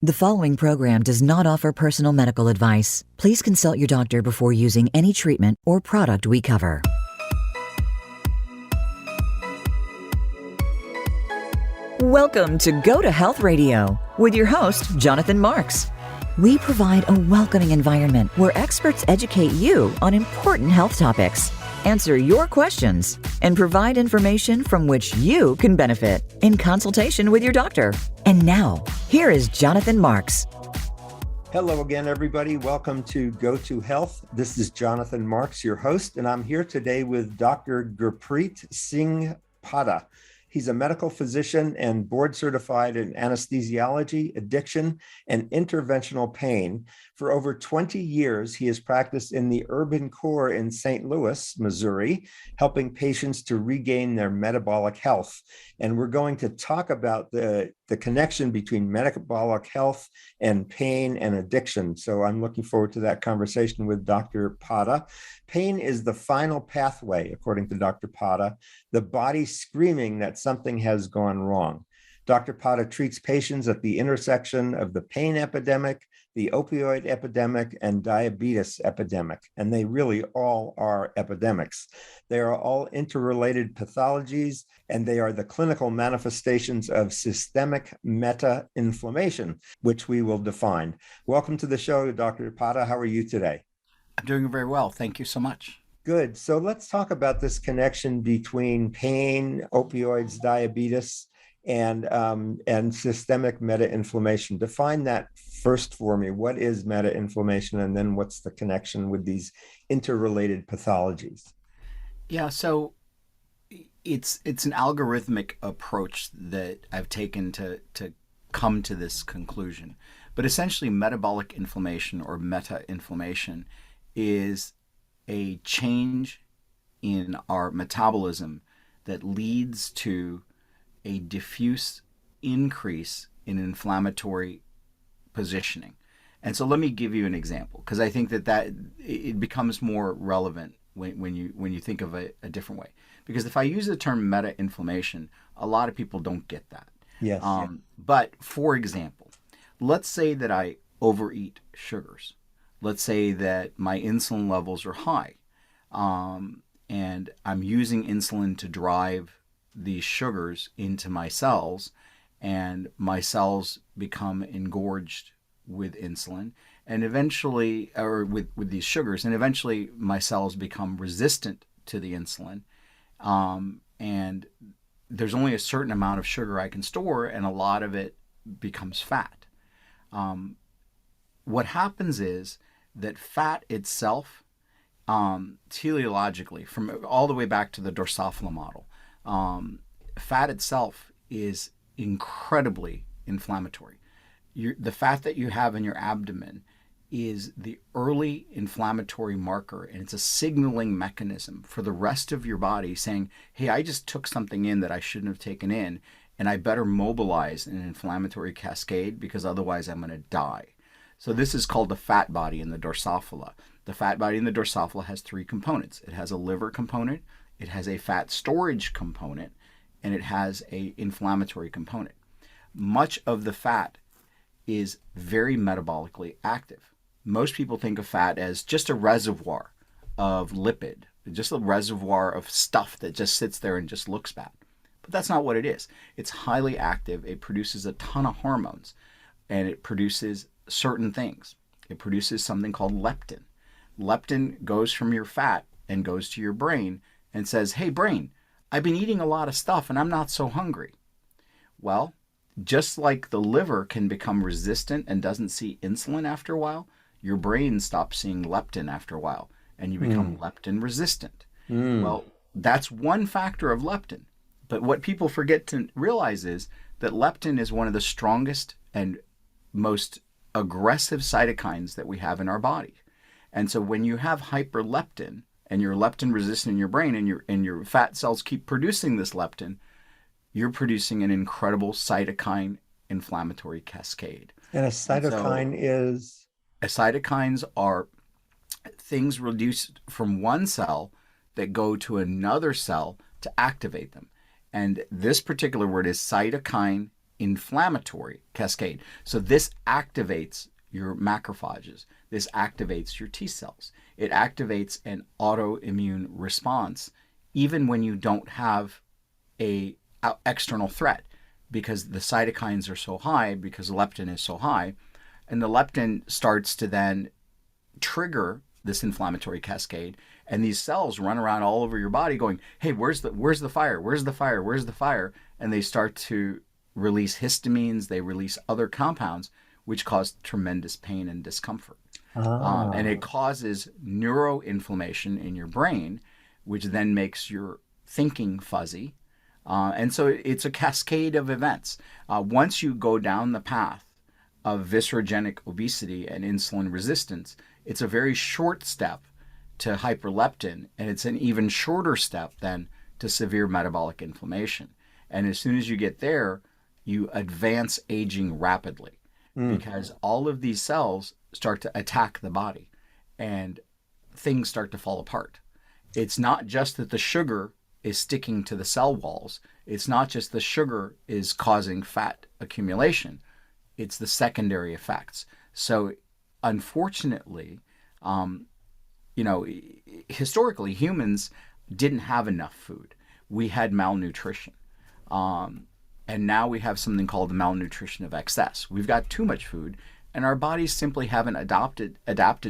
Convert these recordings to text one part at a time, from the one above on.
The following program does not offer personal medical advice. Please consult your doctor before using any treatment or product we cover. Welcome to Go to Health Radio with your host, Jonathan Marks. We provide a welcoming environment where experts educate you on important health topics, answer your questions, and provide information from which you can benefit in consultation with your doctor. And now, here is Jonathan Marks. Hello again, everybody. Welcome to Go to Health. This is Jonathan Marks, your host, and I'm here today with Dr. Gurpreet Padda. He's a medical physician and board certified in anesthesiology, addiction, and interventional pain. For over 20 years, he has practiced in the urban core in St. Louis, Missouri, helping patients to regain their metabolic health. And we're going to talk about the connection between metabolic health and pain and addiction. So I'm looking forward to that conversation with Dr. Padda. Pain is the final pathway, according to Dr. Padda, the body screaming that something has gone wrong. Dr. Padda treats patients at the intersection of the pain epidemic, the opioid epidemic, and diabetes epidemic, and they really all are epidemics. They are all interrelated pathologies, and they are the clinical manifestations of systemic meta-inflammation, which we will define. Welcome to the show, Dr. Padda. How are you today? I'm doing very well. Thank you so much. Good. So let's talk about this connection between pain, opioids, diabetes, and systemic meta-inflammation. Define that first for me. What is meta-inflammation, and then what's the connection with these interrelated pathologies? Yeah, so it's an algorithmic approach that I've taken to come to this conclusion. But essentially, metabolic inflammation or meta-inflammation is a change in our metabolism that leads to a diffuse increase in inflammatory positioning. And so let me give you an example, because I think that it becomes more relevant when you think of a different way. Because if I use the term meta-inflammation, a lot of people don't get that. Yes. But for example, let's say that I overeat sugars. Let's say that my insulin levels are high, and I'm using insulin to drive these sugars into my cells, and my cells become engorged with insulin, and eventually, or with these sugars, and eventually my cells become resistant to the insulin, and there's only a certain amount of sugar I can store, and a lot of it becomes fat. What happens is that fat itself, teleologically, from all the way back to the Drosophila model, fat itself is incredibly inflammatory. The fat that you have in your abdomen is the early inflammatory marker, and it's a signaling mechanism for the rest of your body saying, hey, I just took something in that I shouldn't have taken in, and I better mobilize an inflammatory cascade because otherwise I'm going to die. So this is called the fat body in the Drosophila. The fat body in the Drosophila has three components. It has a liver component, it has a fat storage component, and it has an inflammatory component. Much of the fat is very metabolically active. Most people think of fat as just a reservoir of lipid, just a reservoir of stuff that just sits there and just looks bad. But that's not what it is. It's highly active. It produces a ton of hormones, and it produces certain things. It produces something called leptin. Leptin goes from your fat and goes to your brain and says, hey, brain, I've been eating a lot of stuff and I'm not so hungry. Well, just like the liver can become resistant and doesn't see insulin after a while, your brain stops seeing leptin after a while and you become leptin resistant. Well, that's one factor of leptin. But what people forget to realize is that leptin is one of the strongest and most aggressive cytokines that we have in our body. And so when you have hyperleptin and you're leptin resistant in your brain and your fat cells keep producing this leptin, you're producing an incredible cytokine inflammatory cascade. And a cytokine is? Cytokines are things reduced from one cell that go to another cell to activate them. And this particular word is cytokine inflammatory cascade. So this activates your macrophages. This activates your T cells. It activates an autoimmune response even when you don't have a external threat, because the cytokines are so high, because leptin is so high, and the leptin starts to then trigger this inflammatory cascade, and these cells run around all over your body going, hey, where's the fire? Where's the fire? Where's the fire? And they start to release histamines, they release other compounds, which cause tremendous pain and discomfort. And it causes neuroinflammation in your brain, which then makes your thinking fuzzy. And so it's a cascade of events. Once you go down the path of viscerogenic obesity and insulin resistance, it's a very short step to hyperleptin, and it's an even shorter step then to severe metabolic inflammation. And as soon as you get there, you advance aging rapidly, because all of these cells start to attack the body and things start to fall apart. It's not just that the sugar is sticking to the cell walls. It's not just the sugar is causing fat accumulation. It's the secondary effects. So unfortunately, historically humans didn't have enough food. We had malnutrition. And now we have something called the malnutrition of excess. We've got too much food, and our bodies simply haven't adapted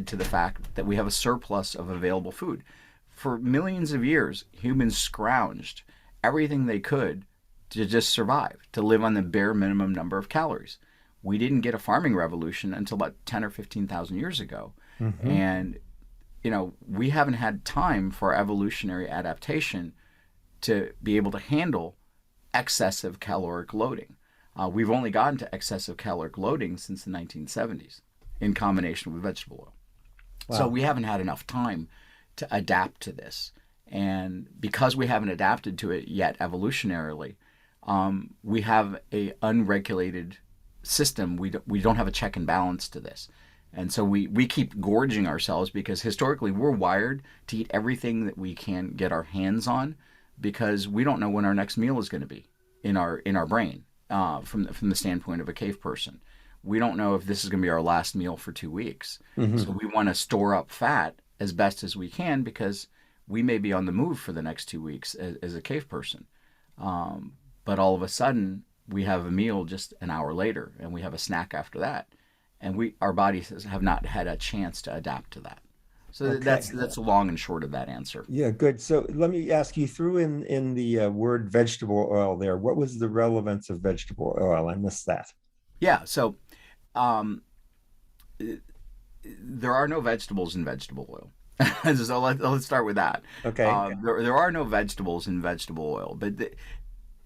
to the fact that we have a surplus of available food. For millions of years, humans scrounged everything they could to just survive, to live on the bare minimum number of calories. We didn't get a farming revolution until about 10 or 15,000 years ago. And, we haven't had time for evolutionary adaptation to be able to handle excessive caloric loading. We've only gotten to excessive caloric loading since the 1970s in combination with vegetable oil. Wow. So we haven't had enough time to adapt to this. And because we haven't adapted to it yet evolutionarily, we have a unregulated system. We don't have a check and balance to this. And so we keep gorging ourselves, because historically we're wired to eat everything that we can get our hands on, because we don't know when our next meal is going to be in our brain, from the standpoint of a cave person. We don't know if this is going to be our last meal for 2 weeks. So we want to store up fat as best as we can, because we may be on the move for the next 2 weeks as a cave person. But all of a sudden we have a meal just an hour later, and we have a snack after that. And our bodies have not had a chance to adapt to that. So okay. That's the long and short of that answer. Yeah, good. So let me ask you, threw in the word vegetable oil there. What was the relevance of vegetable oil? I missed that. Yeah, so there are no vegetables in vegetable oil. So let's start with that. Okay. There are no vegetables in vegetable oil, but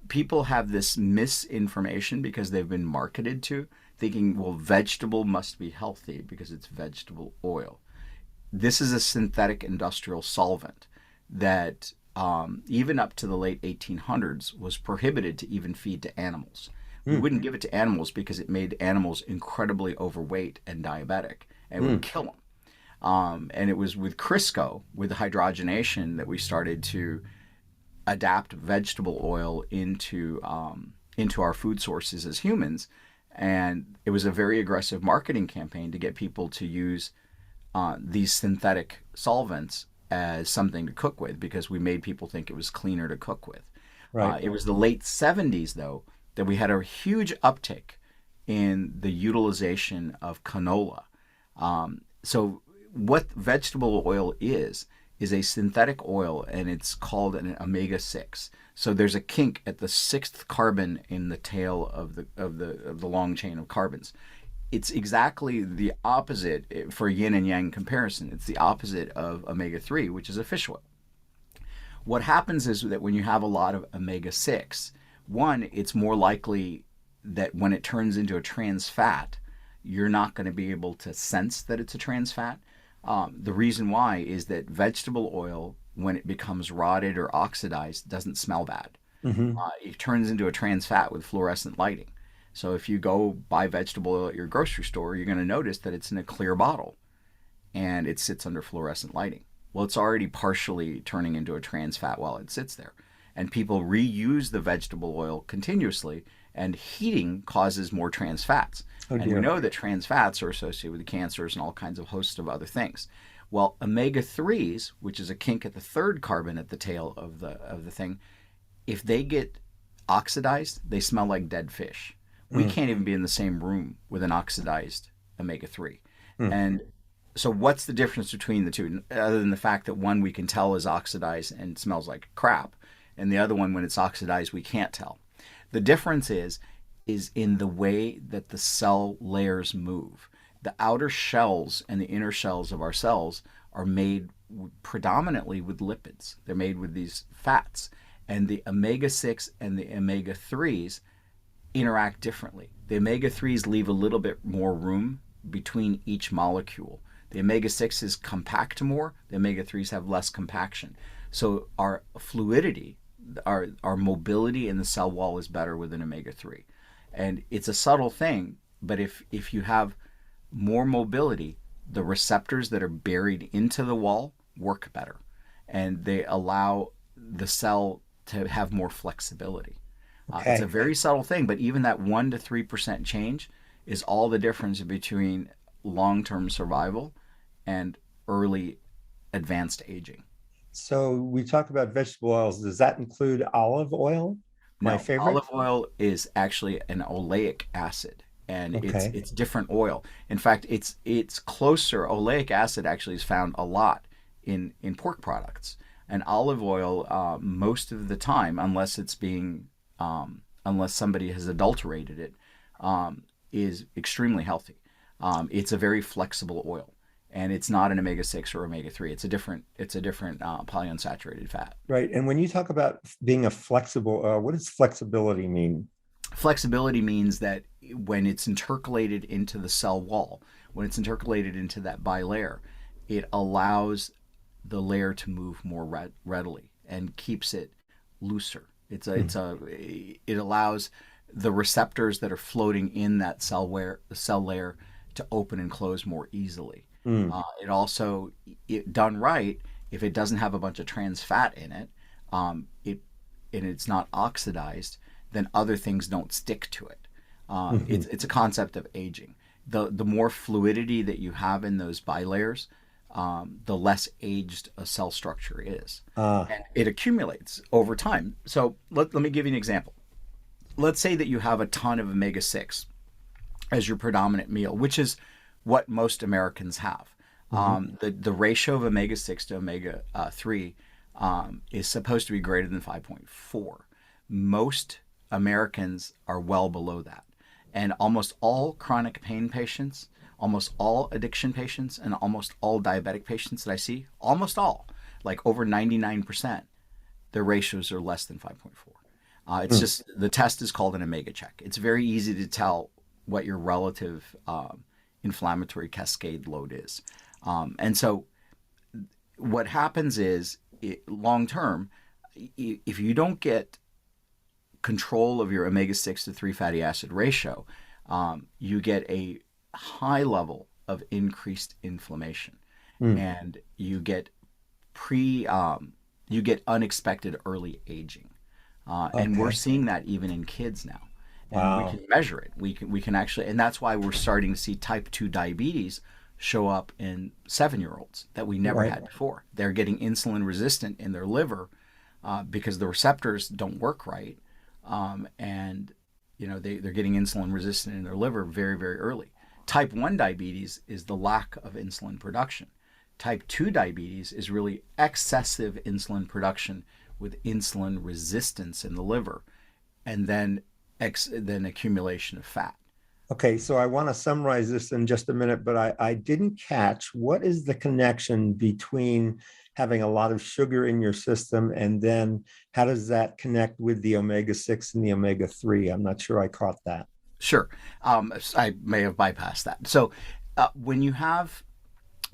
people have this misinformation because they've been marketed to, thinking, well, vegetable must be healthy because it's vegetable oil. This is a synthetic industrial solvent that even up to the late 1800s was prohibited to even feed to animals. We wouldn't give it to animals because it made animals incredibly overweight and diabetic, and would kill them. And it was with Crisco, with hydrogenation, that we started to adapt vegetable oil into our food sources as humans. And it was a very aggressive marketing campaign to get people to use these synthetic solvents as something to cook with, because we made people think it was cleaner to cook with. Right. It was the late 70s, though, that we had a huge uptick in the utilization of canola. So what vegetable oil is a synthetic oil, and it's called an omega-6. So there's a kink at the sixth carbon in the tail of the long chain of carbons. It's exactly the opposite for yin and yang comparison. It's the opposite of omega-3, which is a fish oil. What happens is that when you have a lot of omega-6, one, it's more likely that when it turns into a trans fat, you're not going to be able to sense that it's a trans fat. The reason why is that vegetable oil, when it becomes rotted or oxidized, doesn't smell bad. It turns into a trans fat with fluorescent lighting. So if you go buy vegetable oil at your grocery store, you're going to notice that it's in a clear bottle and it sits under fluorescent lighting. Well, it's already partially turning into a trans fat while it sits there. And people reuse the vegetable oil continuously, And heating causes more trans fats. Oh, and we dear. know that trans fats are associated with cancers and all kinds of hosts of other things. Well, omega-3s, which is a kink at the third carbon at the tail of the thing, if they get oxidized, they smell like dead fish. We can't even be in the same room with an oxidized omega-3. And so what's the difference between the two, other than the fact that one we can tell is oxidized and smells like crap, and the other one, when it's oxidized, we can't tell. The difference is in the way that the cell layers move. The outer shells and the inner shells of our cells are made predominantly with lipids. They're made with these fats. And the omega-6 and the omega-3s interact differently. The omega-3s leave a little bit more room between each molecule. The omega-6s compact more, the omega-3s have less compaction. So our fluidity, our mobility in the cell wall is better with an omega-3. And it's a subtle thing, but if you have more mobility, the receptors that are buried into the wall work better. And they allow the cell to have more flexibility. Okay. It's a very subtle thing, but even that 1 to 3% change is all the difference between long-term survival and early advanced aging. So we talk about vegetable oils. Does that include olive oil? My No, favorite? olive oil is actually an oleic acid, and Okay. it's different oil. In fact, it's closer. Oleic acid actually is found a lot in pork products, and olive oil most of the time, unless it's being unless somebody has adulterated it, is extremely healthy. It's a very flexible oil, and it's not an omega-6 or omega-3. It's a different polyunsaturated fat. Right. And when you talk about being a flexible oil, what does flexibility mean? Flexibility means that when it's intercalated into the cell wall, when it's intercalated into that bilayer, it allows the layer to move more readily and keeps it looser. It allows the receptors that are floating in that cell layer to open and close more easily. It also, done right, if it doesn't have a bunch of trans fat in it, and it's not oxidized, then other things don't stick to it. It's a concept of aging. The more fluidity that you have in those bilayers, the less aged a cell structure is. And it accumulates over time. So let me give you an example. Let's say that you have a ton of omega-6 as your predominant meal, which is what most Americans have. The ratio of omega-6 to omega-3 is supposed to be greater than 5.4. Most Americans are well below that. And almost all chronic pain patients, almost all addiction patients, and almost all diabetic patients that I see, almost all, like over 99%, their ratios are less than 5.4. It's just, the test is called an omega check. It's very easy to tell what your relative inflammatory cascade load is. And so what happens is, long term, if you don't get control of your omega-6 to 3 fatty acid ratio, you get a high level of increased inflammation, and you get unexpected early aging. And we're seeing that even in kids now. And Wow. we can measure it. We can actually, and that's why we're starting to see type 2 diabetes show up in 7-year-olds that we never Right. had before. They're getting insulin resistant in their liver because the receptors don't work right. And they're getting insulin resistant in their liver very, very early. Type 1 diabetes is the lack of insulin production. Type 2 diabetes is really excessive insulin production with insulin resistance in the liver, and then accumulation of fat. Okay, so I want to summarize this in just a minute, but I didn't catch what is the connection between having a lot of sugar in your system, and then how does that connect with the omega-6 and the omega-3? I'm not sure I caught that. Sure. I may have bypassed that. So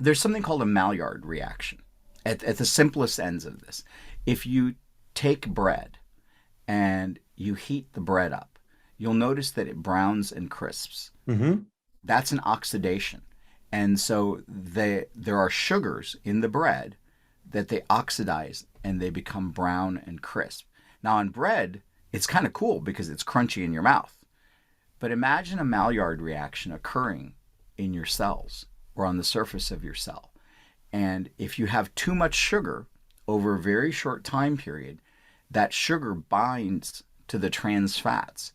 there's something called a Maillard reaction at the simplest ends of this. If you take bread and you heat the bread up, you'll notice that it browns and crisps. That's an oxidation. And so there are sugars in the bread that they oxidize and they become brown and crisp. Now on bread, it's kind of cool because it's crunchy in your mouth. But imagine a Maillard reaction occurring in your cells or on the surface of your cell. And if you have too much sugar over a very short time period, that sugar binds to the trans fats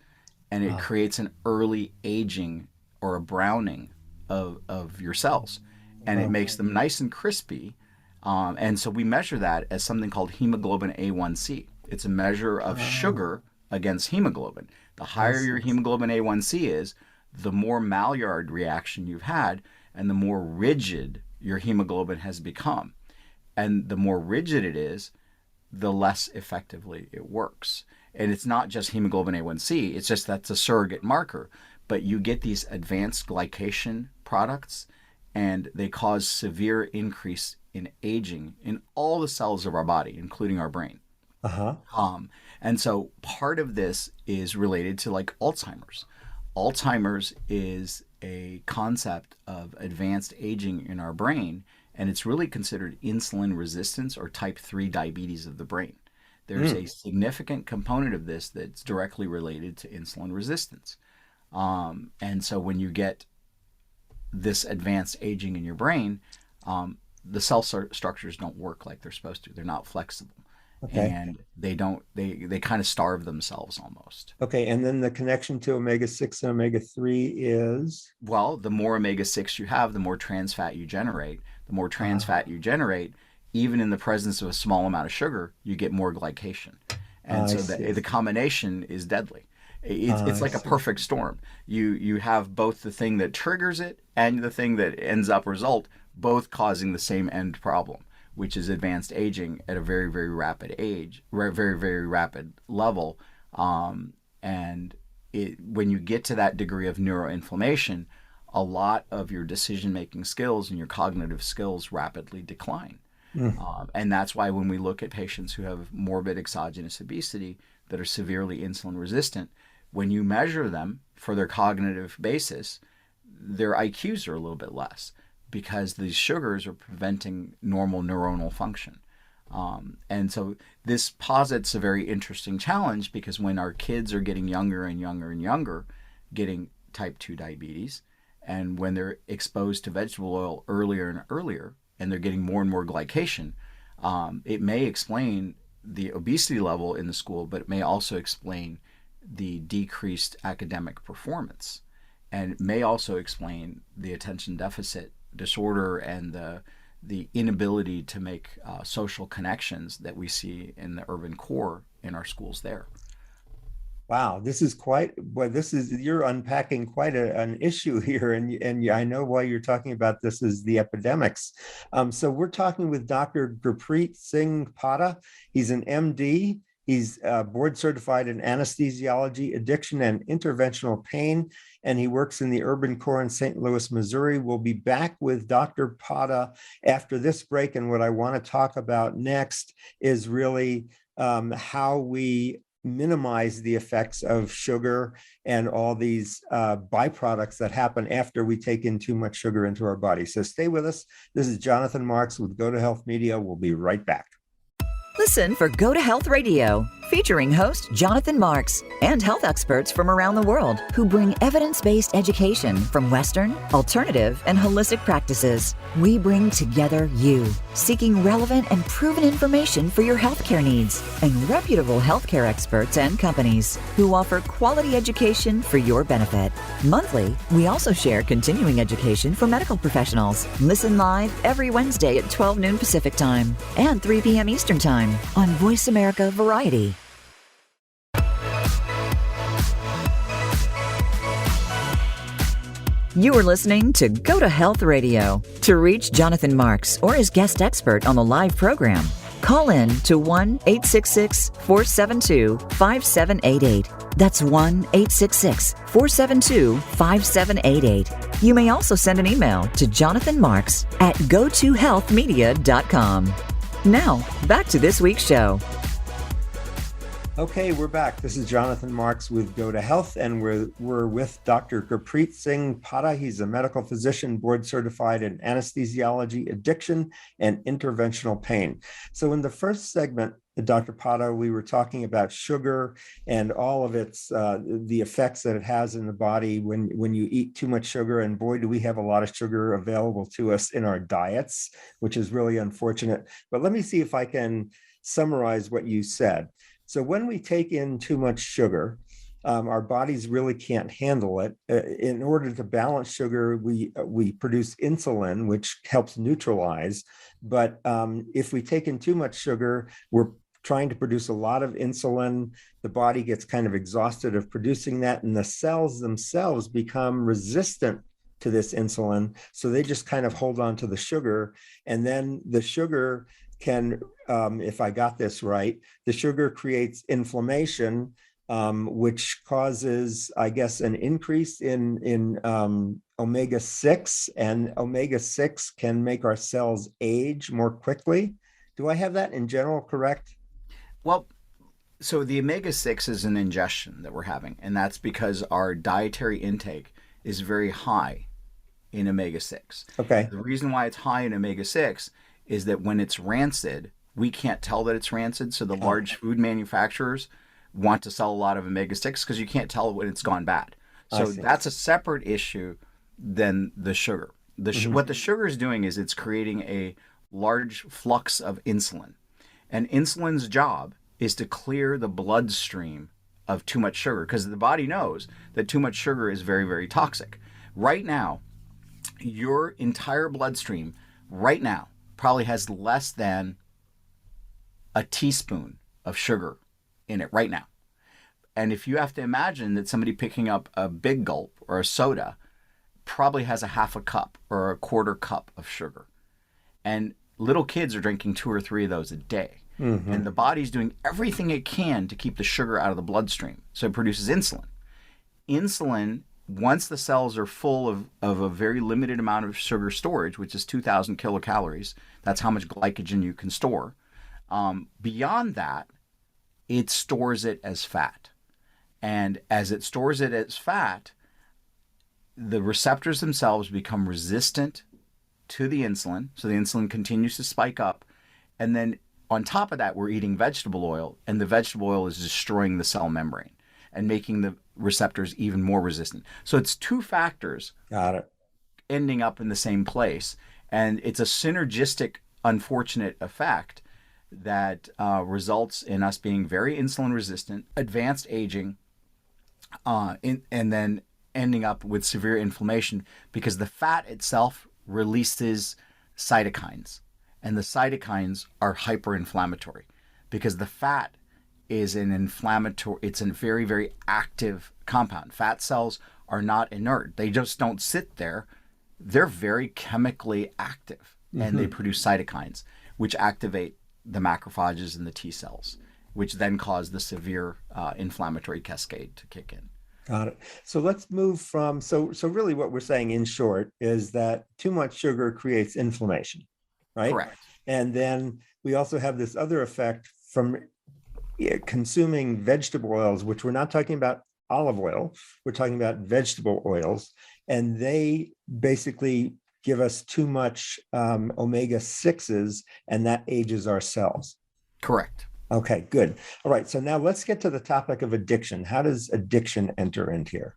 and it creates an early aging or a browning of your cells. And it makes them nice and crispy. And so we measure that as something called hemoglobin A1C. It's a measure of sugar against hemoglobin. The higher your hemoglobin A1C is, the more Maillard reaction you've had and the more rigid your hemoglobin has become. And the more rigid it is, the less effectively it works. And it's not just hemoglobin A1C, it's just that's a surrogate marker. But you get these advanced glycation products and they cause severe increase in aging in all the cells of our body, including our brain. And so part of this is related to like Alzheimer's. Alzheimer's is a concept of advanced aging in our brain, and it's really considered insulin resistance or type 3 diabetes of the brain. There's a significant component of this that's directly related to insulin resistance. And so when you get this advanced aging in your brain, the cell structures don't work like they're supposed to. They're not flexible. And they kind of starve themselves almost. Okay. And then the connection to omega-6 and omega-3 is? Well, the more omega-6 you have, the more trans fat you generate. The more trans fat you generate, even in the presence of a small amount of sugar, you get more glycation. And so the combination is deadly. It's like a perfect storm. You have both the thing that triggers it and the thing that ends up both causing the same end problem, which is advanced aging at a very, very rapid very, very rapid level. And when you get to that degree of neuroinflammation, a lot of your decision-making skills and your cognitive skills rapidly decline. And that's why when we look at patients who have morbid exogenous obesity that are severely insulin resistant, when you measure them for their cognitive basis, their IQs are a little bit less because these sugars are preventing normal neuronal function. And so this posits a very interesting challenge because when our kids are getting younger and younger and younger, getting type 2 diabetes, and when they're exposed to vegetable oil earlier and earlier, and they're getting more and more glycation, it may explain the obesity level in the school, but it may also explain the decreased academic performance. And it may also explain the attention deficit disorder and the inability to make social connections that we see in the urban core in our schools there. Wow, you're unpacking quite an issue here, and I know why you're talking about this is the epidemics. So we're talking with Dr. Gurpreet Padda. He's an MD. He's board certified in anesthesiology, addiction, and interventional pain, and he works in the urban core in St. Louis, Missouri. We'll be back with Dr. Padda after this break, and what I want to talk about next is really how we minimize the effects of sugar and all these byproducts that happen after we take in too much sugar into our body. So stay with us. This is Jonathan Marks with Go to Health Media. We'll be right back. Listen for Go to Health Radio, featuring host Jonathan Marks and health experts from around the world who bring evidence-based education from Western, alternative, and holistic practices. We bring together you, seeking relevant and proven information for your healthcare needs, and reputable healthcare experts and companies who offer quality education for your benefit. Monthly, we also share continuing education for medical professionals. Listen live every Wednesday at 12 noon Pacific Time and 3 p.m. Eastern Time on Voice America Variety. You are listening to Go to Health Radio. To reach Jonathan Marks or his guest expert on the live program, call in to 1-866-472-5788. That's 1-866-472-5788. You may also send an email to jonathanmarks@gotohealthmedia.com. Now, back to this week's show. Okay, we're back. This is Jonathan Marks with Go to Health, and we're with Dr. Gurpreet Padda. He's a medical physician, board certified in anesthesiology, addiction, and interventional pain. So in the first segment, Dr. Padda, we were talking about sugar and all of its the effects that it has in the body when you eat too much sugar. And boy, do we have a lot of sugar available to us in our diets, which is really unfortunate. But let me see if I can summarize what you said. So when we take in too much sugar, our bodies really can't handle it. In order to balance sugar, we produce insulin, which helps neutralize. But if we take in too much sugar, we're trying to produce a lot of insulin. The body gets kind of exhausted of producing that, and the cells themselves become resistant to this insulin. So they just kind of hold on to the sugar. And then the sugar can, if I got this right, the sugar creates inflammation, which causes, I guess, an increase in omega-6, and omega-6 can make our cells age more quickly. Do I have that in general correct? Well, so the omega-6 is an ingestion that we're having, and that's because our dietary intake is very high in omega-6. Okay. The reason why it's high in omega-6 is that when it's rancid, we can't tell that it's rancid, so the large food manufacturers want to sell a lot of omega-6 because you can't tell when it's gone bad. So that's a separate issue than the sugar. What the sugar is doing is it's creating a large flux of insulin. And insulin's job is to clear the bloodstream of too much sugar, because the body knows that too much sugar is very, very toxic. Right now, your entire bloodstream right now probably has less than a teaspoon of sugar in it right now. And if you have to imagine that somebody picking up a big gulp or a soda probably has a half a cup or a quarter cup of sugar. And little kids are drinking 2 or 3 of those a day. Mm-hmm. And the body's doing everything it can to keep the sugar out of the bloodstream. So it produces insulin. Insulin, once the cells are full of a very limited amount of sugar storage, which is 2,000 kilocalories, that's how much glycogen you can store. Beyond that, it stores it as fat. And as it stores it as fat, the receptors themselves become resistant to the insulin. So the insulin continues to spike up. And then on top of that, we're eating vegetable oil, and the vegetable oil is destroying the cell membrane and making the receptors even more resistant. So it's 2 factors. Got it. Ending up in the same place. And it's a synergistic, unfortunate effect that results in us being very insulin resistant, advanced aging, and then ending up with severe inflammation, because the fat itself releases cytokines, and the cytokines are hyperinflammatory because the fat is an inflammatory, it's a very, very active compound. Fat cells are not inert. They just don't sit there. They're very chemically active, and they produce cytokines, which activate the macrophages and the T cells, which then cause the severe inflammatory cascade to kick in. Got it. So let's move from, so really what we're saying in short is that too much sugar creates inflammation, right? Correct. And then we also have this other effect from consuming vegetable oils, which we're not talking about olive oil, we're talking about vegetable oils, and they basically give us too much omega-6s, and that ages our cells. Correct. Okay, good. All right, so now let's get to the topic of addiction. How does addiction enter into here?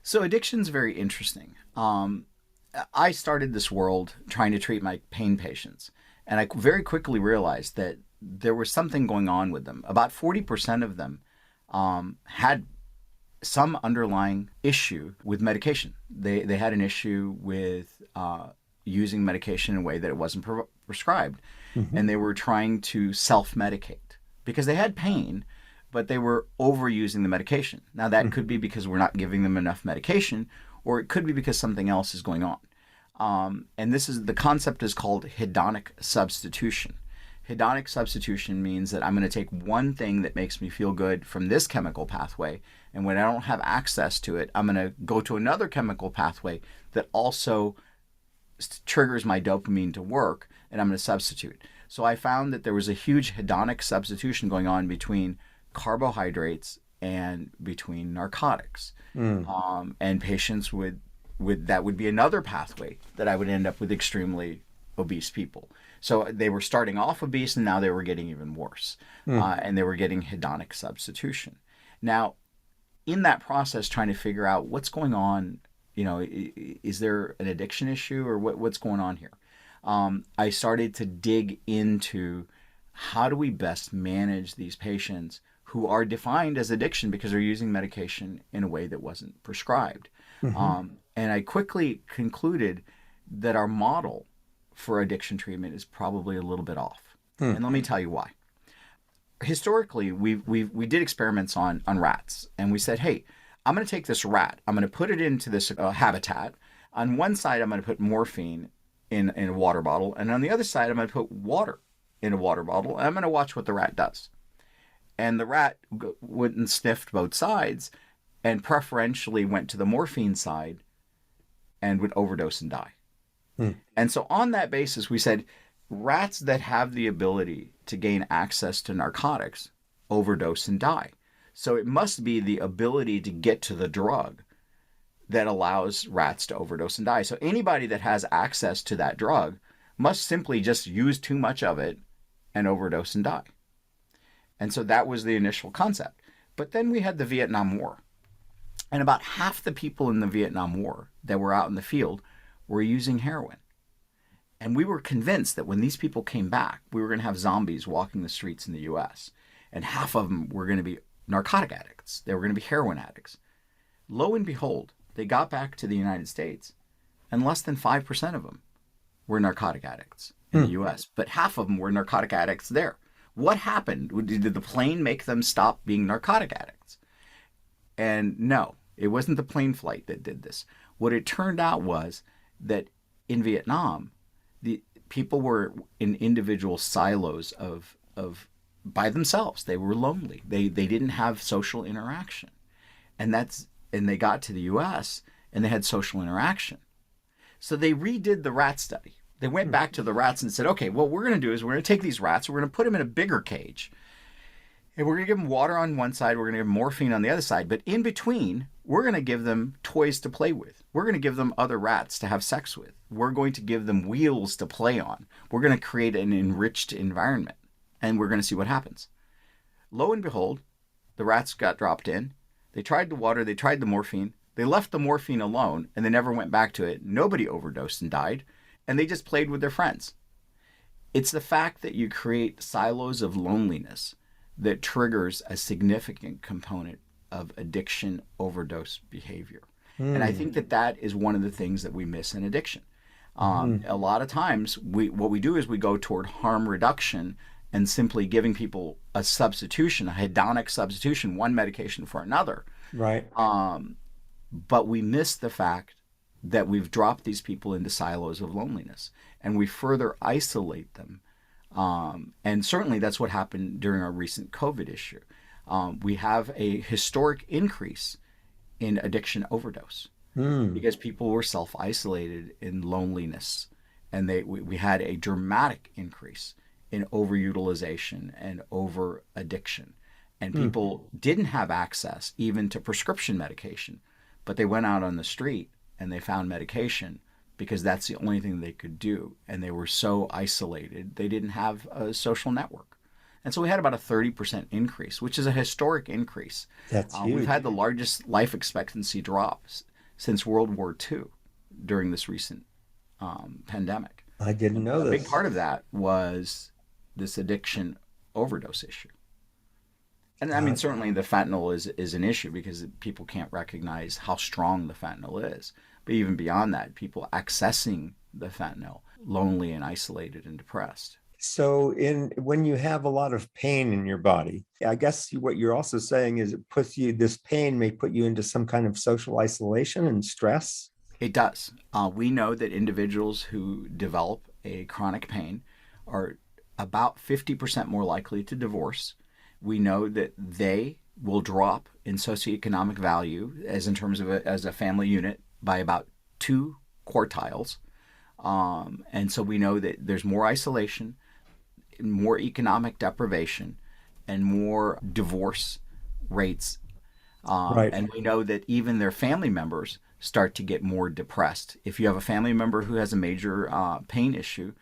So addiction's very interesting. I started this world trying to treat my pain patients, and I very quickly realized that there was something going on with them. About 40% of them had some underlying issue with medication. They had an issue with using medication in a way that it wasn't prescribed, and they were trying to self-medicate because they had pain, but they were overusing the medication. Now that could be because we're not giving them enough medication, or it could be because something else is going on. And the concept is called hedonic substitution. Hedonic substitution means that I'm going to take one thing that makes me feel good from this chemical pathway, and when I don't have access to it, I'm going to go to another chemical pathway that also triggers my dopamine to work, and I'm going to substitute. So I found that there was a huge hedonic substitution going on between carbohydrates and between narcotics. And patients that would be another pathway that I would end up with extremely obese people. So they were starting off obese, and now they were getting even worse. And they were getting hedonic substitution. Now, in that process, trying to figure out what's going on, is there an addiction issue, or what's going on here? I started to dig into how do we best manage these patients who are defined as addiction because they're using medication in a way that wasn't prescribed. And I quickly concluded that our model for addiction treatment is probably a little bit off. And let me tell you why. Historically, we did experiments on rats, and we said, hey, I'm going to take this rat, I'm going to put it into this habitat. On one side, I'm going to put morphine in a water bottle, and on the other side, I'm going to put water in a water bottle, and I'm going to watch what the rat does. And the rat went and sniffed both sides and preferentially went to the morphine side and would overdose and die. And so on that basis, we said rats that have the ability to gain access to narcotics overdose and die. So it must be the ability to get to the drug that allows rats to overdose and die. So anybody that has access to that drug must simply just use too much of it and overdose and die. And so that was the initial concept. But then we had the Vietnam War. And about half the people in the Vietnam War that were out in the field were using heroin. And we were convinced that when these people came back, we were going to have zombies walking the streets in the US. And half of them were going to be narcotic addicts. They were going to be heroin addicts. Lo and behold, they got back to the United States, and less than 5% of them were narcotic addicts in the US. But half of them were narcotic addicts there. What happened? Did the plane make them stop being narcotic addicts? And no, it wasn't the plane flight that did this. What it turned out was that in Vietnam, the people were in individual silos of by themselves. They were lonely. They didn't have social interaction. And they got to the US and they had social interaction. So they redid the rat study. They went back to the rats and said, okay, what we're going to do is we're going to take these rats, we're going to put them in a bigger cage, and we're going to give them water on one side, we're going to give them morphine on the other side, but in between, we're going to give them toys to play with. We're going to give them other rats to have sex with. We're going to give them wheels to play on. We're going to create an enriched environment, and we're going to see what happens. Lo and behold, the rats got dropped in. They tried the water, they tried the morphine. They left the morphine alone, and they never went back to it. Nobody overdosed and died. And they just played with their friends. It's the fact that you create silos of loneliness that triggers a significant component of addiction overdose behavior. And I think that is one of the things that we miss in addiction. A lot of times, what we do is we go toward harm reduction and simply giving people a substitution, a hedonic substitution, one medication for another. Right. But we miss the fact that we've dropped these people into silos of loneliness and we further isolate them. And certainly that's what happened during our recent COVID issue. We have a historic increase in addiction overdose because people were self-isolated in loneliness, and we had a dramatic increase in overutilization and over addiction. And people didn't have access even to prescription medication, but they went out on the street and they found medication because that's the only thing they could do. And they were so isolated, they didn't have a social network. And so we had about a 30% increase, which is a historic increase. That's huge. We've had the largest life expectancy drops since World War II during this recent pandemic. I didn't know A this. big part of that was this addiction overdose issue. And I mean, certainly the fentanyl is an issue because people can't recognize how strong the fentanyl is. But even beyond that, people accessing the fentanyl, lonely and isolated and depressed. So when you have a lot of pain in your body, I guess what you're also saying is this pain may put you into some kind of social isolation and stress. It does. We know that individuals who develop a chronic pain are about 50% more likely to divorce. We know that they will drop in socioeconomic value as in terms of as a family unit by about 2 quartiles. And so we know that there's more isolation, more economic deprivation, and more divorce rates. Right. And we know that even their family members start to get more depressed. If you have a family member who has a major pain issue,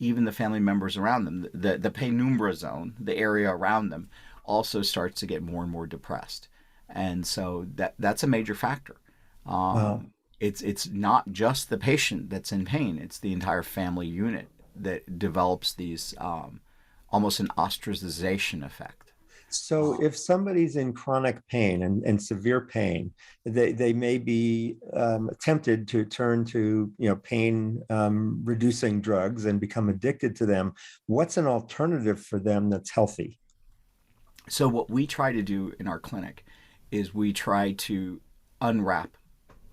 even the family members around them, the penumbra zone, the area around them, also starts to get more and more depressed. And so that's a major factor. Wow. It's not just the patient that's in pain; it's the entire family unit that develops these almost an ostracization effect. So if somebody's in chronic pain and severe pain, they may be tempted to turn to, pain reducing drugs and become addicted to them. What's an alternative for them that's healthy? So what we try to do in our clinic is we try to unwrap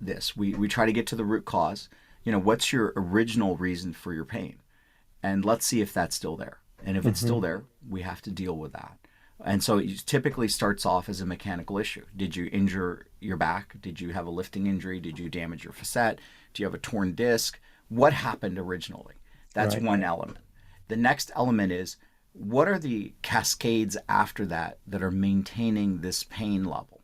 this. We try to get to the root cause. What's your original reason for your pain? And let's see if that's still there. And if it's still there, we have to deal with that. And so it typically starts off as a mechanical issue. Did you injure your back? Did you have a lifting injury? Did you damage your facet? Do you have a torn disc? What happened originally? That's Right. one element. The next element is, what are the cascades after that are maintaining this pain level?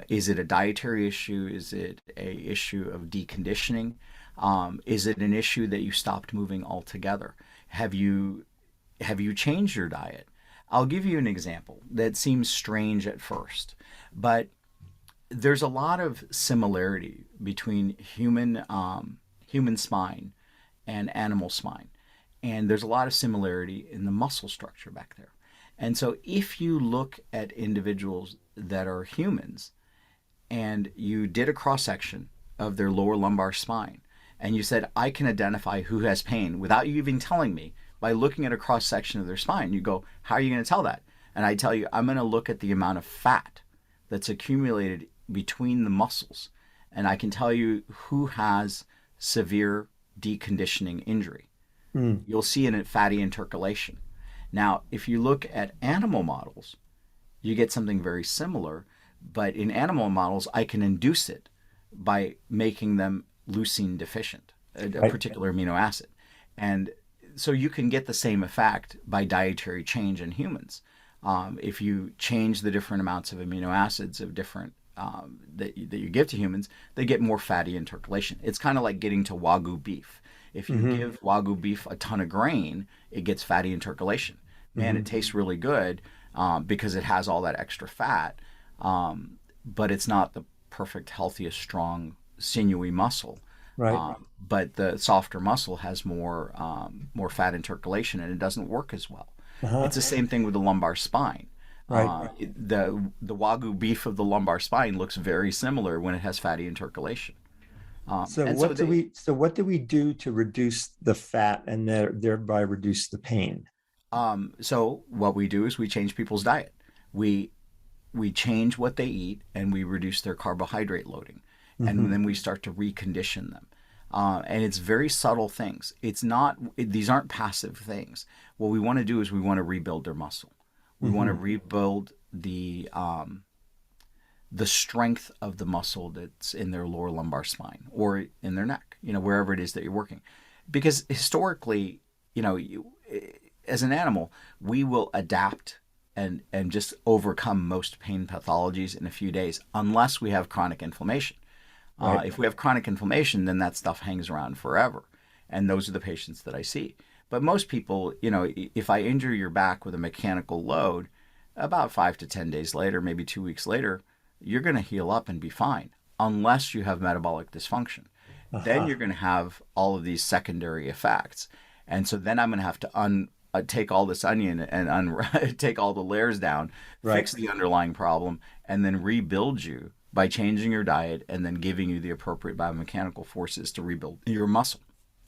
Is it a dietary issue? Is it a issue of deconditioning? Is it an issue that you stopped moving altogether? Have you changed your diet? I'll give you an example that seems strange at first, but there's a lot of similarity between human spine and animal spine. And there's a lot of similarity in the muscle structure back there. And so if you look at individuals that are humans and you did a cross section of their lower lumbar spine and you said, I can identify who has pain without you even telling me, by looking at a cross section of their spine, you go, how are you going to tell that? And I tell you, I'm going to look at the amount of fat that's accumulated between the muscles. And I can tell you who has severe deconditioning injury. You'll see a fatty intercalation. Now, if you look at animal models, you get something very similar. But in animal models, I can induce it by making them leucine deficient, a particular amino acid. And so you can get the same effect by dietary change in humans. If you change the different amounts of amino acids of different that you give to humans, they get more fatty intercalation. It's kind of like getting to Wagyu beef. If you give Wagyu beef a ton of grain, it gets fatty intercalation. Man, it tastes really good because it has all that extra fat, but it's not the perfect, healthiest, strong, sinewy muscle. Right. But the softer muscle has more fat intercalation, and it doesn't work as well. It's the same thing with the lumbar spine. Right. The Wagyu beef of the lumbar spine looks very similar when it has fatty intercalation. So what do we do to reduce the fat and thereby reduce the pain? So what we do is we change people's diet. We change what they eat, and we reduce their carbohydrate loading. And then we start to recondition them. And it's very subtle things. These aren't passive things. What we want to do is we want to rebuild their muscle. We want to rebuild the strength of the muscle that's in their lower lumbar spine or in their neck, wherever it is that you're working. Because historically, as an animal, we will adapt and just overcome most pain pathologies in a few days, unless we have chronic inflammation. Right. If we have chronic inflammation, then that stuff hangs around forever. And those are the patients that I see. But most people, if I injure your back with a mechanical load, about 5 to 10 days later, maybe 2 weeks later, you're going to heal up and be fine, unless you have metabolic dysfunction. Then you're going to have all of these secondary effects. And so then I'm going to have to take all this onion and take all the layers down, fix the underlying problem, and then rebuild you by changing your diet and then giving you the appropriate biomechanical forces to rebuild your muscle.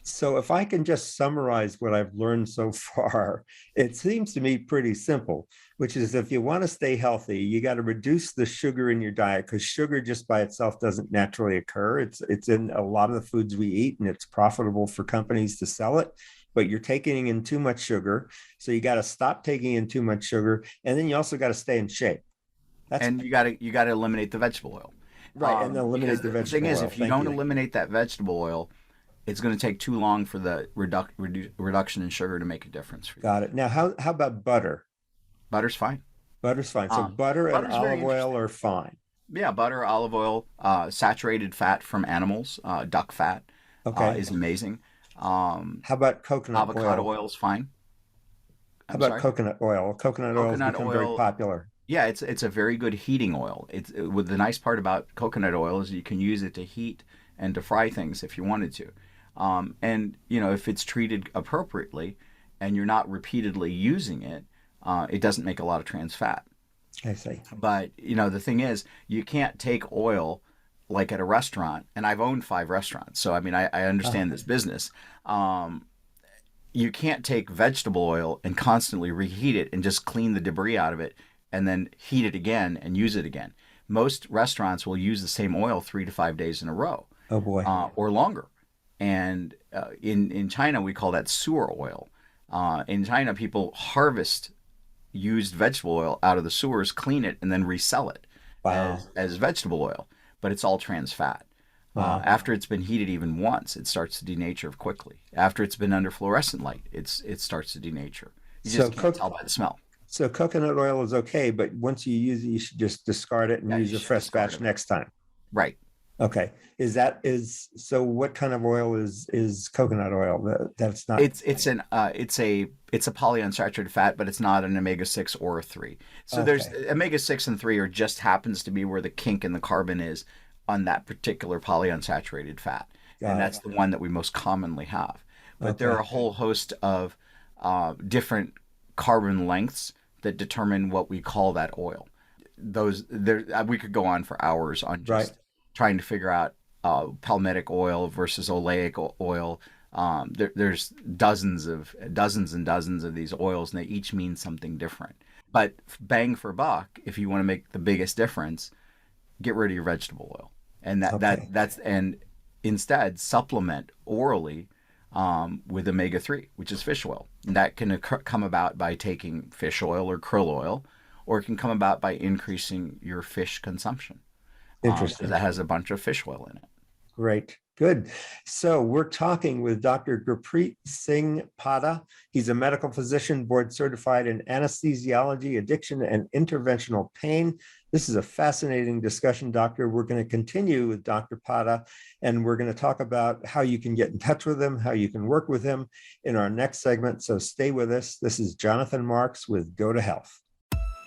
So if I can just summarize what I've learned so far, it seems to me pretty simple, which is if you want to stay healthy, you got to reduce the sugar in your diet, because sugar just by itself doesn't naturally occur. It's in a lot of the foods we eat, and it's profitable for companies to sell it, but you're taking in too much sugar. So you got to stop taking in too much sugar. And then you also got to stay in shape. And you got to eliminate the vegetable oil. Right. And eliminate the vegetable oil. The thing is, if you don't eliminate that vegetable oil, it's going to take too long for the reduction in sugar to make a difference for you. Got it. Now, how about butter? Butter's fine. Butter's fine. So butter and olive oil are fine. Yeah, butter, olive oil, saturated fat from animals, duck fat is amazing. How about coconut Avocado oil? oil is fine. How I'm about sorry. coconut oil? Coconut oil has Coconut become very oil, popular. yeah, it's a very good heating oil. It's with the nice part about coconut oil is you can use it to heat and to fry things if you wanted to. And if it's treated appropriately and you're not repeatedly using it, it doesn't make a lot of trans fat. I see. But the thing is, you can't take oil like at a restaurant, and I've owned 5 restaurants, so I mean I Uh, understand this business. You can't take vegetable oil and constantly reheat it and just clean the debris out of it and then heat it again and use it again. Most restaurants will use the same oil 3 to 5 days in a row, oh boy. or longer. And in China, we call that sewer oil. In China, people harvest used vegetable oil out of the sewers, clean it, and then resell it Wow. as vegetable oil. But it's all trans fat. Wow. After it's been heated even once, it starts to denature quickly. After it's been under fluorescent light, it starts to denature. You So just can't tell by the smell. so coconut oil is okay, but once you use it, you should just discard it and Yeah, use you a should fresh discard batch it. next time. Right. Okay. So what kind of oil is coconut oil? That's not It's a polyunsaturated fat, but it's not an omega-6 or a 3. So there's okay. omega-6 and 3 are just happens to be where the kink in the carbon is on that particular polyunsaturated fat. Got And it. that's the one that we most commonly have. But there Okay. are a whole host of different carbon lengths that determine what we call that oil. We could go on for hours on Right. just trying to figure out palmitic oil versus oleic oil. There's dozens and dozens of these oils, and they each mean something different. But bang for buck, if you want to make the biggest difference, get rid of your vegetable oil, and Okay. and instead supplement orally with omega-3, which is fish oil. And that can come about by taking fish oil or krill oil, or it can come about by increasing your fish consumption. Interesting. That has a bunch of fish oil in it. Great. Good. So we're talking with Dr. Gurpreet Padda. He's a medical physician, board certified in anesthesiology, addiction, and interventional pain. This is a fascinating discussion, Doctor. We're going to continue with Dr. Padda, and we're going to talk about how you can get in touch with him, how you can work with him in our next segment. So stay with us. This is Jonathan Marks with Go to Health.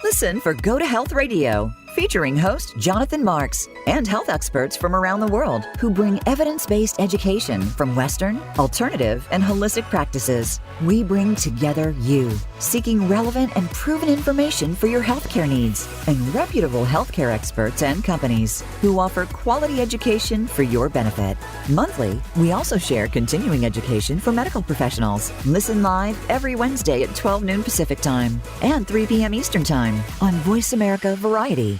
Listen for Go to Health Radio, featuring host Jonathan Marks and health experts from around the world who bring evidence-based education from Western, alternative, and holistic practices. We bring together you, seeking relevant and proven information for your healthcare needs, and reputable healthcare experts and companies who offer quality education for your benefit. Monthly, we also share continuing education for medical professionals. Listen live every Wednesday at 12 noon Pacific Time and 3 p.m. Eastern Time on Voice America Variety.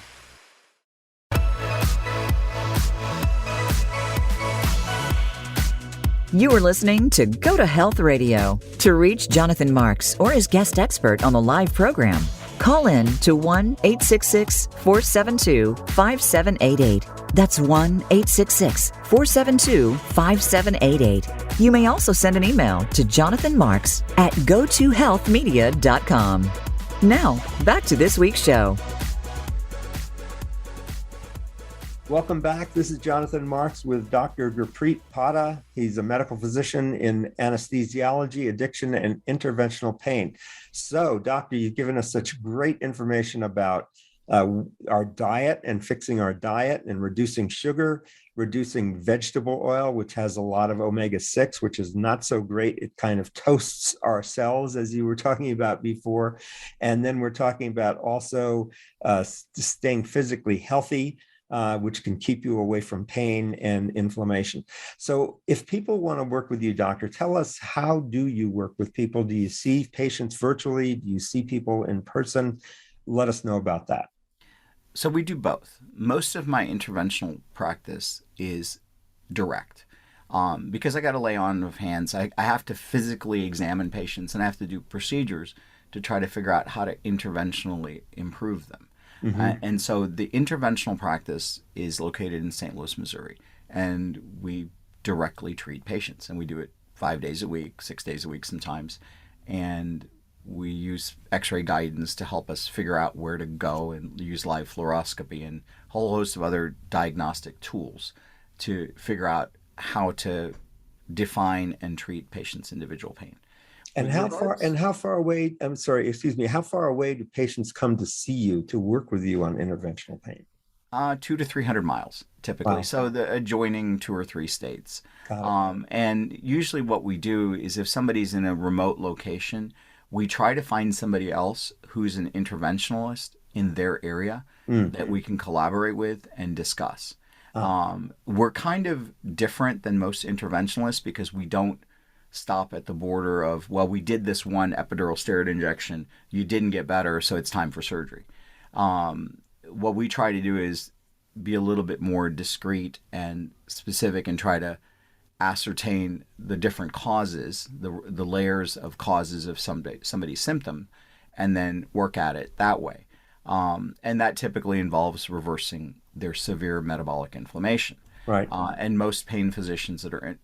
You are listening to Go to Health Radio. To reach Jonathan Marks or his guest expert on the live program, call in to 1-866-472-5788. That's 1-866-472-5788. You may also send an email to jonathanmarks@gotohealthmedia.com. Now, back to this week's show. Welcome back. This is Jonathan Marks with Dr. Gurpreet Padda. He's a medical physician in anesthesiology, addiction, and interventional pain. So, doctor, you've given us such great information about our diet and fixing our diet and reducing sugar, reducing vegetable oil, which has a lot of omega-6, which is not so great. It kind of toasts our cells, as you were talking about before. And then we're talking about also staying physically healthy, which can keep you away from pain and inflammation. So if people want to work with you, doctor, tell us, how do you work with people? Do you see patients virtually? Do you see people in person? Let us know about that. So we do both. Most of my interventional practice is direct. Because I got to lay on of hands, I have to physically examine patients and I have to do procedures to try to figure out how to interventionally improve them. Mm-hmm. And so the interventional practice is located in St. Louis, Missouri, and we directly treat patients, and we do it 5 days a week, 6 days a week sometimes, and we use x-ray guidance to help us figure out where to go, and use live fluoroscopy and a whole host of other diagnostic tools to figure out how to define and treat patients' individual pain. And With regards, how far away, I'm sorry, excuse me, how far away do patients come to see you to work with you on interventional pain? 200 to 300 miles typically, Wow. so the adjoining 2 or 3 states. Got it. And usually, what we do is if somebody's in a remote location, we try to find somebody else who's an interventionalist in their area Mm. that we can collaborate with and discuss. Ah, We're kind of different than most interventionalists because we don't stop at the border of, well, we did this one epidural steroid injection, you didn't get better, so it's time for surgery. What we try to do is be a little bit more discreet and specific and try to ascertain the different causes, the layers of causes of somebody's symptom, and then work at it that way. And that typically involves reversing their severe metabolic inflammation. right. And most pain physicians that are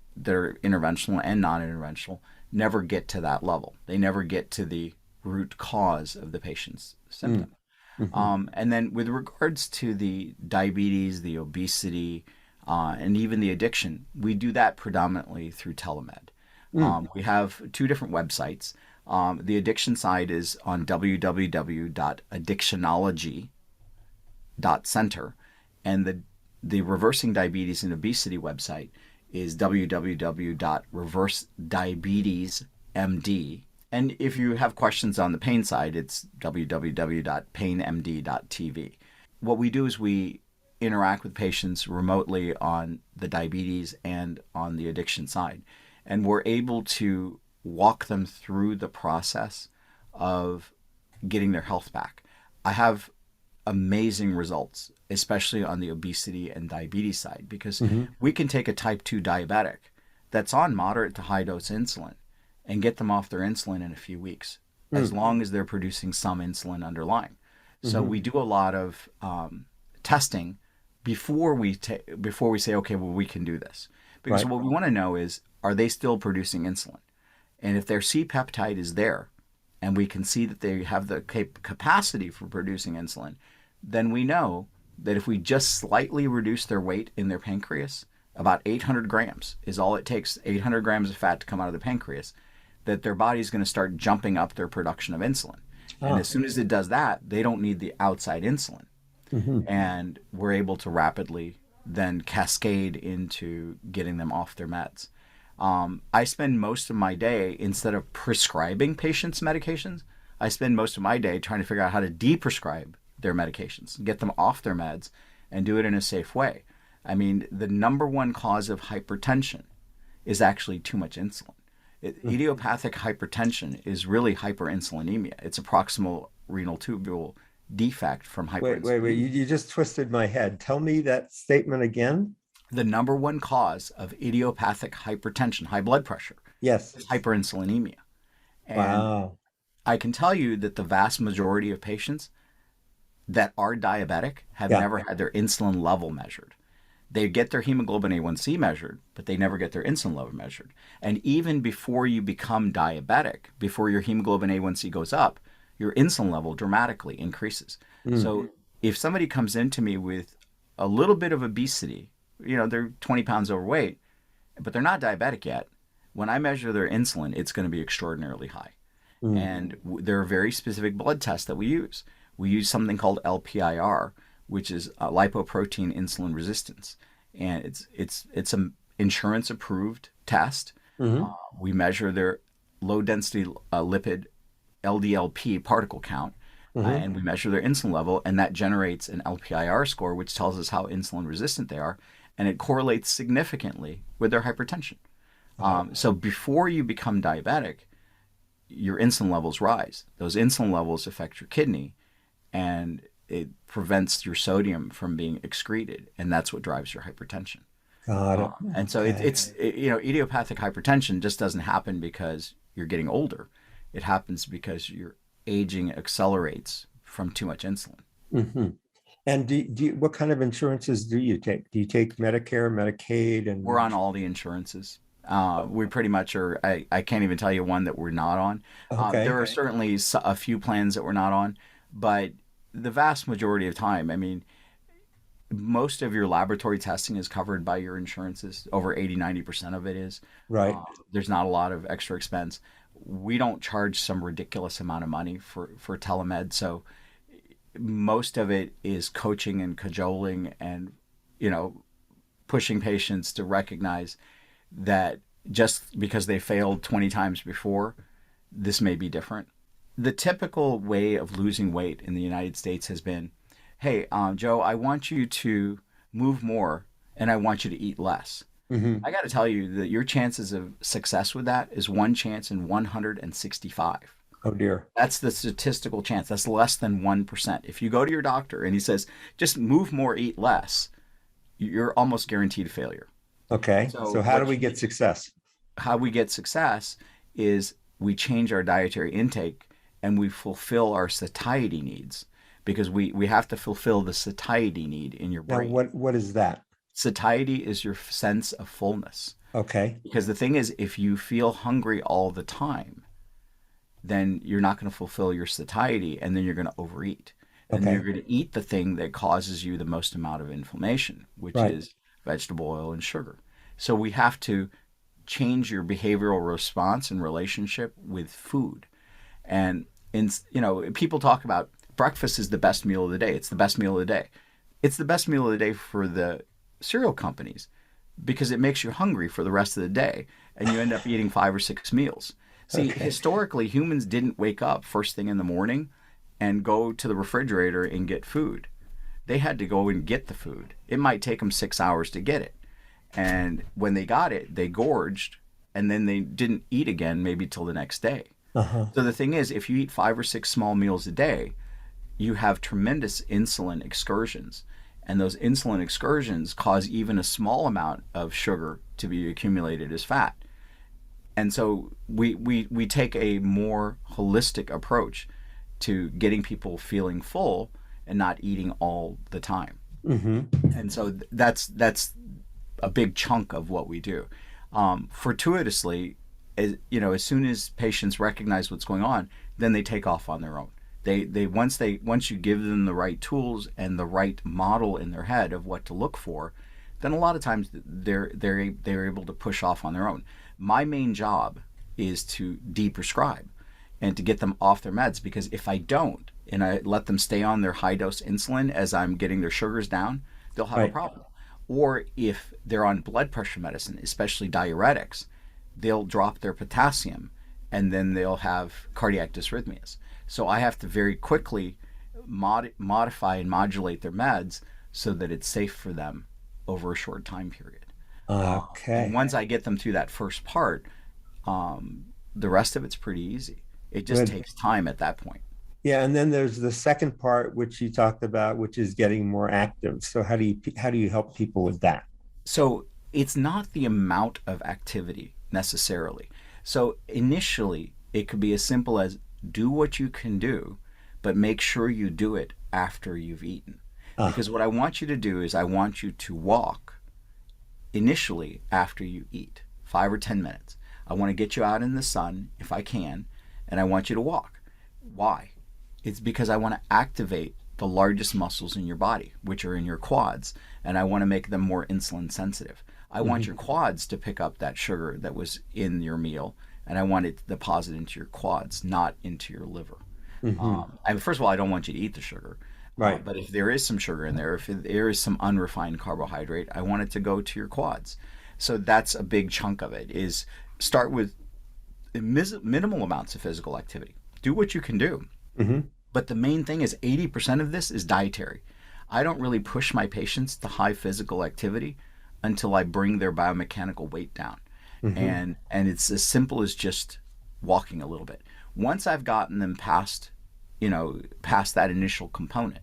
interventional and non-interventional never get to that level. They never get to the root cause of the patient's symptom. Mhm. And then with regards to the diabetes, the obesity, and even the addiction, we do that predominantly through telemed. Mm. We have two different websites. The addiction side is on www.addictionology.center, and the reversing diabetes and obesity website is www.reversediabetesmd. And if you have questions on the pain side, it's www.painmd.tv. What we do is we interact with patients remotely on the diabetes and on the addiction side. And we're able to walk them through the process of getting their health back. I have amazing results, especially on the obesity and diabetes side, because we can take a type 2 diabetic that's on moderate to high dose insulin and get them off their insulin in a few weeks, as long as they're producing some insulin underlying. So we do a lot of testing before we say, okay, well, we can do this. Because Right. what we want to know is, are they still producing insulin? And if their C-peptide is there, and we can see that they have the capacity for producing insulin, then we know that if we just slightly reduce their weight in their pancreas, about 800 grams is all it takes, 800 grams of fat to come out of the pancreas, that their body's going to start jumping up their production of insulin. And Ah. as soon as it does that, they don't need the outside insulin. Mhm. And we're able to rapidly then cascade into getting them off their meds. I spend most of my day, instead of prescribing patients medications, I spend most of my day trying to figure out how to de-prescribe their medications, get them off their meds, and do it in a safe way. I mean, the number one cause of hypertension is actually too much insulin. Idiopathic hypertension is really hyperinsulinemia. It's a proximal renal tubule defect from Wait. hyperinsulinemia. You just twisted my head. Tell me that statement again. The number one cause of idiopathic hypertension, high blood pressure, Yes. is hyperinsulinemia. And Wow. I can tell you that the vast majority of patients that are diabetic have Yeah. never had their insulin level measured. They get their hemoglobin A1C measured, but they never get their insulin level measured. And even before you become diabetic, before your hemoglobin A1C goes up, your insulin level dramatically increases. Mm. So if somebody comes into me with a little bit of obesity, they're 20 pounds overweight, but they're not diabetic yet, when I measure their insulin, it's going to be extraordinarily high. Mm. And there are very specific blood tests that we use. We use something called LPIR, which is lipoprotein insulin resistance, and it's an insurance approved test. Mhm. We measure their low density lipid LDLP particle count, Mhm. and we measure their insulin level, and that generates an LPIR score, which tells us how insulin resistant they are, and it correlates significantly with their hypertension. So before you become diabetic, your insulin levels rise. Those insulin levels affect your kidney, and it prevents your sodium from being excreted, and that's what drives your hypertension. Got it. And so Okay. idiopathic hypertension just doesn't happen because you're getting older. It happens because your aging accelerates from too much insulin. Mhm. And what kind of insurances do you take? Do you take Medicare, Medicaid, and We're on all the insurances. We pretty much are. I can't even tell you one that we're not on. Okay. There are certainly a few plans that we're not on, but the vast majority of time, I mean, Most of your laboratory testing is covered by your insurances. Over 80-90% of it is. Right. There's not a lot of extra expense. We don't charge some ridiculous amount of money for telemed. So most of it is coaching and cajoling and, pushing patients to recognize that just because they failed 20 times before, this may be different. The typical way of losing weight in the United States has been, hey, Joe, I want you to move more and I want you to eat less. Mm-hmm. I got to tell you that your chances of success with that is one chance in 165. Oh, dear. That's the statistical chance. That's less than 1%. If you go to your doctor and he says, just move more, eat less, you're almost guaranteed failure. Okay. So how do we get success? How we get success is we change our dietary intake and we fulfill our satiety needs, because we have to fulfill the satiety need in your Now, brain. what is that? Satiety is your sense of fullness. Okay. Because the thing is, if you feel hungry all the time, then you're not going to fulfill your satiety, and then you're going to overeat. And Okay. you're going to eat the thing that causes you the most amount of inflammation, which Right. is vegetable oil and sugar. So we have to change your behavioral response and relationship with food. And people talk about breakfast is the best meal of the day. It's the best meal of the day. It's the best meal of the day for the cereal companies because it makes you hungry for the rest of the day, and you end up eating 5 or 6 meals. See, Okay. historically, humans didn't wake up first thing in the morning and go to the refrigerator and get food. They had to go and get the food. It might take them 6 hours to get it. And when they got it, they gorged, and then they didn't eat again maybe till the next day. Uh-huh. So the thing is, if you eat 5 or 6 small meals a day, you have tremendous insulin excursions. And those insulin excursions cause even a small amount of sugar to be accumulated as fat. And so we take a more holistic approach to getting people feeling full and not eating all the time. Mm-hmm. And so that's a big chunk of what we do. Fortuitously, as soon as patients recognize what's going on, then they take off on their own. Once you give them the right tools and the right model in their head of what to look for, then a lot of times they're able to push off on their own. My main job is to de-prescribe and to get them off their meds, because if I don't and I let them stay on their high dose insulin as I'm getting their sugars down, they'll have a Right. problem. Or if they're on blood pressure medicine, especially diuretics, they'll drop their potassium and then they'll have cardiac dysrhythmias. So I have to very quickly modify and modulate their meds so that it's safe for them over a short time period. Okay. And once I get them through that first part, the rest of it's pretty easy. It just Good. takes time at that point. Yeah, and then there's the second part which you talked about, which is getting more active. So how do you help people with that? So it's not the amount of activity necessarily. So initially, it could be as simple as do what you can do, but make sure you do it after you've eaten. Because what I want you to do is I want you to walk initially after you eat, 5 or 10 minutes. I want to get you out in the sun if I can, and I want you to walk. Why? It's because I want to activate the largest muscles in your body, which are in your quads, and I want to make them more insulin sensitive. I want your quads to pick up that sugar that was in your meal, and I want it to deposit into your quads, not into your liver. First of all, I don't want you to eat the sugar. Right. But if there is some sugar in there, if there is some unrefined carbohydrate, I want it to go to your quads. So that's a big chunk of it, is start with minimal amounts of physical activity. Do what you can do. Mm-hmm. But the main thing is 80% of this is dietary. I don't really push my patients to high physical activity until I bring their biomechanical weight down. And it's as simple as just walking a little bit. Once I've gotten them past that initial component,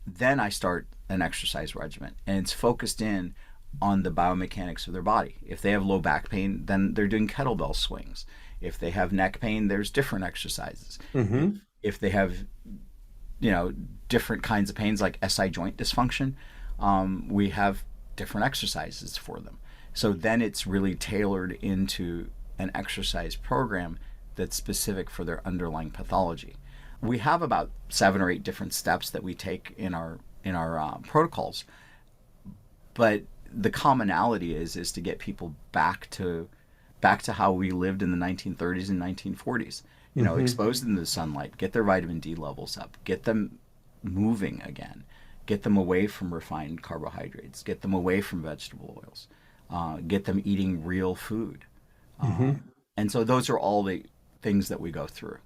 then I start an exercise regimen, and it's focused in on the biomechanics of their body. If they have low back pain, then they're doing kettlebell swings. If they have neck pain, there's different exercises. Mm-hmm. If they have, different kinds of pains like SI joint dysfunction, we have different exercises for them. So then it's really tailored into an exercise program that's specific for their underlying pathology. We have about 7 or 8 different steps that we take in our protocols. But the commonality is to get people back to how we lived in the 1930s and 1940s. You know, expose them to the sunlight, get their vitamin D levels up, get them moving again, get them away from refined carbohydrates, get them away from vegetable oils, get them eating real food. And so those are all the things that we go through.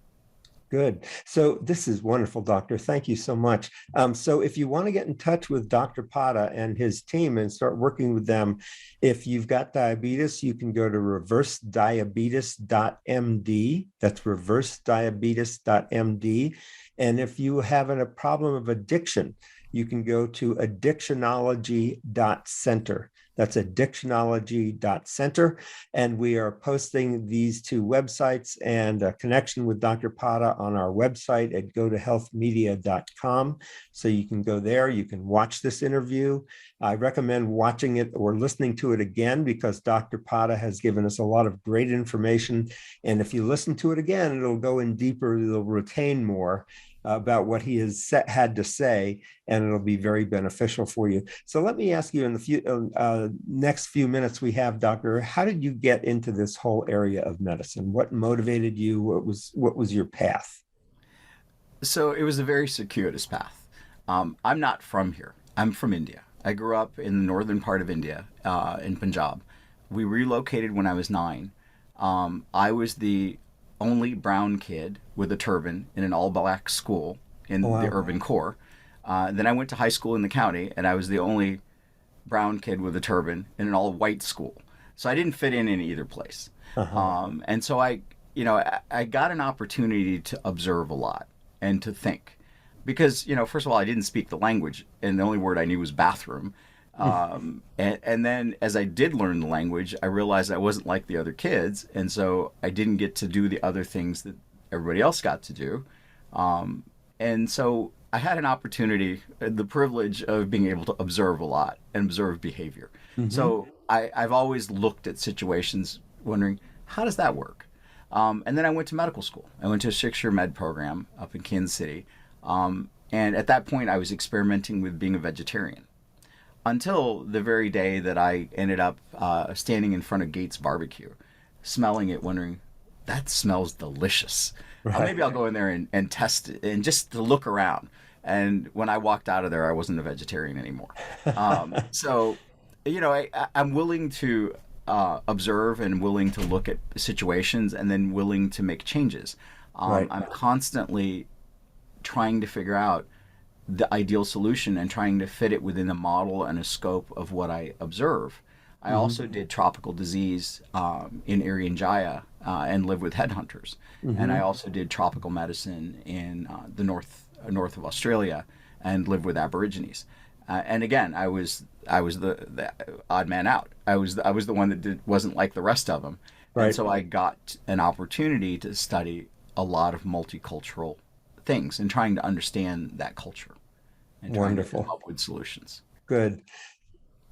Good. So this is wonderful, Doctor. Thank you so much. So if you want to get in touch with Dr. Padda and his team and start working with them, if you've got diabetes, you can go to reversediabetes.md. That's reversediabetes.md. And if you have a problem of addiction, you can go to addictionology.center. That's addictionology.center. And we are posting these two websites and a connection with Dr. Padda on our website at gotohealthmedia.com. So you can go there, you can watch this interview. I recommend watching it or listening to it again because Dr. Padda has given us a lot of great information. And if you listen to it again, it'll go in deeper, it'll retain more about what he has had to say, and it'll be very beneficial for you. So let me ask you in the next few minutes we have, Doctor, how did you get into this whole area of medicine? What motivated you? What was your path? So it was a very circuitous path. I'm not from here. I'm from India. I grew up in the northern part of India, in Punjab. We relocated when I was 9. I was the only brown kid with a turban in an all-black school in the urban core. Then I went to high school in the county, and I was the only brown kid with a turban in an all-white school. So I didn't fit in either place. And so I got an opportunity to observe a lot and to think. Because, first of all, I didn't speak the language, and the only word I knew was bathroom. And then as I did learn the language, I realized I wasn't like the other kids. And so I didn't get to do the other things that everybody else got to do. And so I had an opportunity, the privilege of being able to observe a lot and observe behavior. So I've always looked at situations wondering, how does that work? And then I went to medical school. I went to a 6-year med program up in Kansas City. And at that point, I was experimenting with being a vegetarian. Until the very day that I ended up standing in front of Gates Barbecue, smelling it, wondering, that smells delicious. Maybe I'll go in there and test it, and just to look around. And when I walked out of there, I wasn't a vegetarian anymore. So, I'm willing to observe and willing to look at situations and then willing to make changes. I'm constantly trying to figure out the ideal solution and trying to fit it within a model and a scope of what I observe. I also did tropical disease in Irian Jaya and lived with headhunters. And I also did tropical medicine in the north of Australia and lived with Aborigines. And again, I was the odd man out. I was the one that wasn't like the rest of them. And so I got an opportunity to study a lot of multicultural things and trying to understand that culture. And Wonderful. To come up with solutions. Good.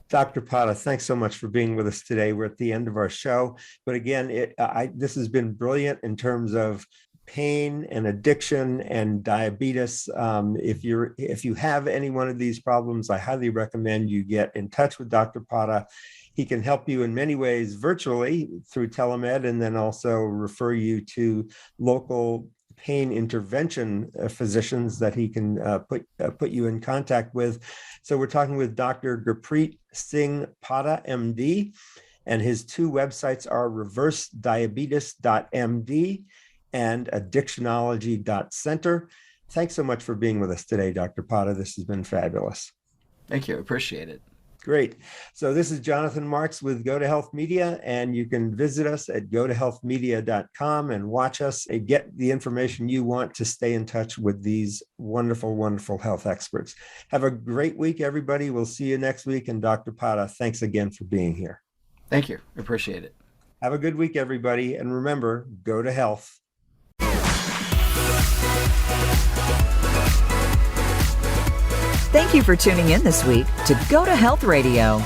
Dr. Padda, thanks so much for being with us today. We're at the end of our show. But again, this has been brilliant in terms of pain and addiction and diabetes. If you have any one of these problems, I highly recommend you get in touch with Dr. Padda. He can help you in many ways virtually through telemed, and then also refer you to local pain intervention physicians that he can put you in contact with. So we're talking with Dr. Gurpreet Padda, MD, and his two websites are reversediabetes.md and addictionology.center. Thanks so much for being with us today, Dr. Padda. This has been fabulous. Thank you. I appreciate it. Great. So this is Jonathan Marks with Go to Health Media, and you can visit us at gotohealthmedia.com and watch us and get the information you want to stay in touch with these wonderful, wonderful health experts. Have a great week, everybody. We'll see you next week. And Dr. Padda, thanks again for being here. Thank you. I appreciate it. Have a good week, everybody. And remember, go to health. Thank you for tuning in this week to Go to Health Radio.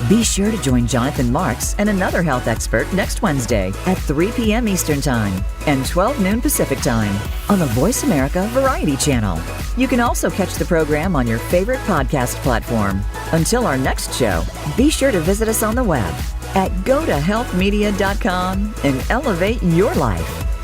Be sure to join Jonathan Marks and another health expert next Wednesday at 3 p.m. Eastern Time and 12 noon Pacific Time on the Voice America Variety Channel. You can also catch the program on your favorite podcast platform. Until our next show, be sure to visit us on the web at gotohealthmedia.com and elevate your life.